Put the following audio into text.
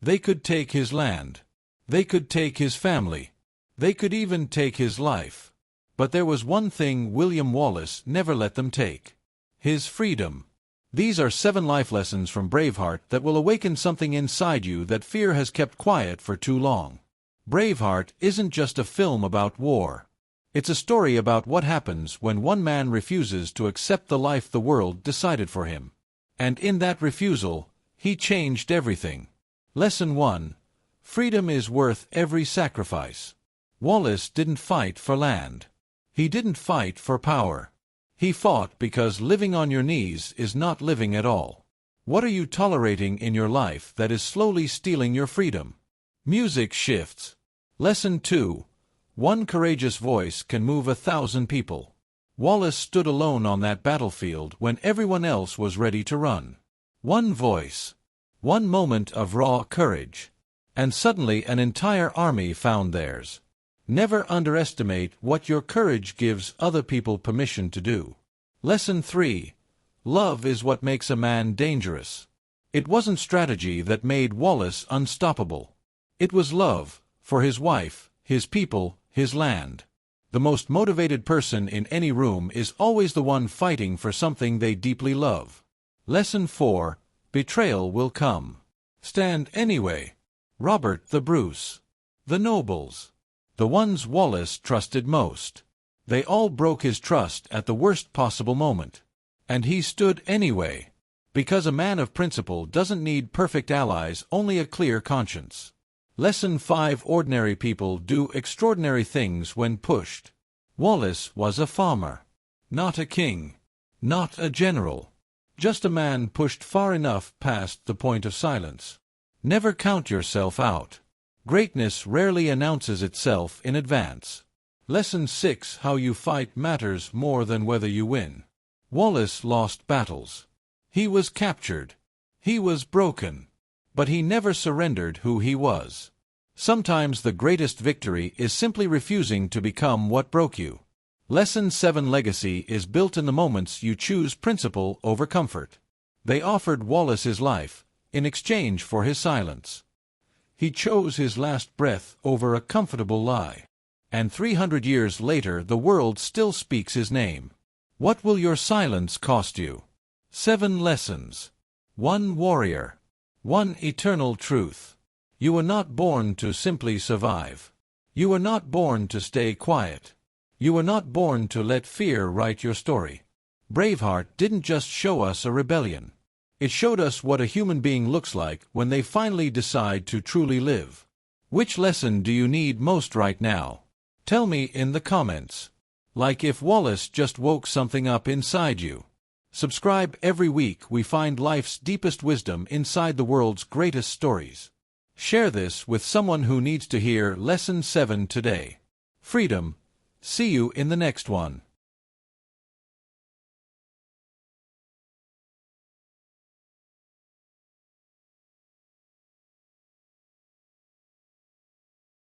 They could take his land. They could take his family. They could even take his life. But there was one thing William Wallace never let them take: his freedom. These are 7 life lessons from Braveheart that will awaken something inside you that fear has kept quiet for too long. Braveheart isn't just a film about war. It's a story about what happens when one man refuses to accept the life the world decided for him. And in that refusal, he changed everything. Lesson 1. Freedom is worth every sacrifice. Wallace didn't fight for land. He didn't fight for power. He fought because living on your knees is not living at all. What are you tolerating in your life that is slowly stealing your freedom? Music shifts. Lesson 2. One courageous voice can move 1,000 people. Wallace stood alone on that battlefield when everyone else was ready to run. One voice. One moment of raw courage. And suddenly an entire army found theirs. Never underestimate what your courage gives other people permission to do. Lesson 3. Love is what makes a man dangerous. It wasn't strategy that made Wallace unstoppable. It was love, for his wife, his people, his land. The most motivated person in any room is always the one fighting for something they deeply love. Lesson 4. Betrayal will come. Stand anyway. Robert the Bruce. The nobles. The ones Wallace trusted most. They all broke his trust at the worst possible moment. And he stood anyway. Because a man of principle doesn't need perfect allies, only a clear conscience. Lesson 5. Ordinary people do extraordinary things when pushed. Wallace was a farmer. Not a king. Not a general. Just a man pushed far enough past the point of silence. Never count yourself out. Greatness rarely announces itself in advance. Lesson 6. How you fight matters more than whether you win. Wallace lost battles. He was captured. He was broken. But he never surrendered who he was. Sometimes the greatest victory is simply refusing to become what broke you. Lesson 7. Legacy is built in the moments you choose principle over comfort. They offered Wallace his life, in exchange for his silence. He chose his last breath over a comfortable lie. And 300 years later the world still speaks his name. What will your silence cost you? 7 lessons. 1 warrior. 1 eternal truth. You were not born to simply survive. You were not born to stay quiet. You were not born to let fear write your story. Braveheart didn't just show us a rebellion. It showed us what a human being looks like when they finally decide to truly live. Which lesson do you need most right now? Tell me in the comments. Like if Wallace just woke something up inside you. Subscribe. Every week we find life's deepest wisdom inside the world's greatest stories. Share this with someone who needs to hear Lesson 7 today. Freedom. See you in the next one.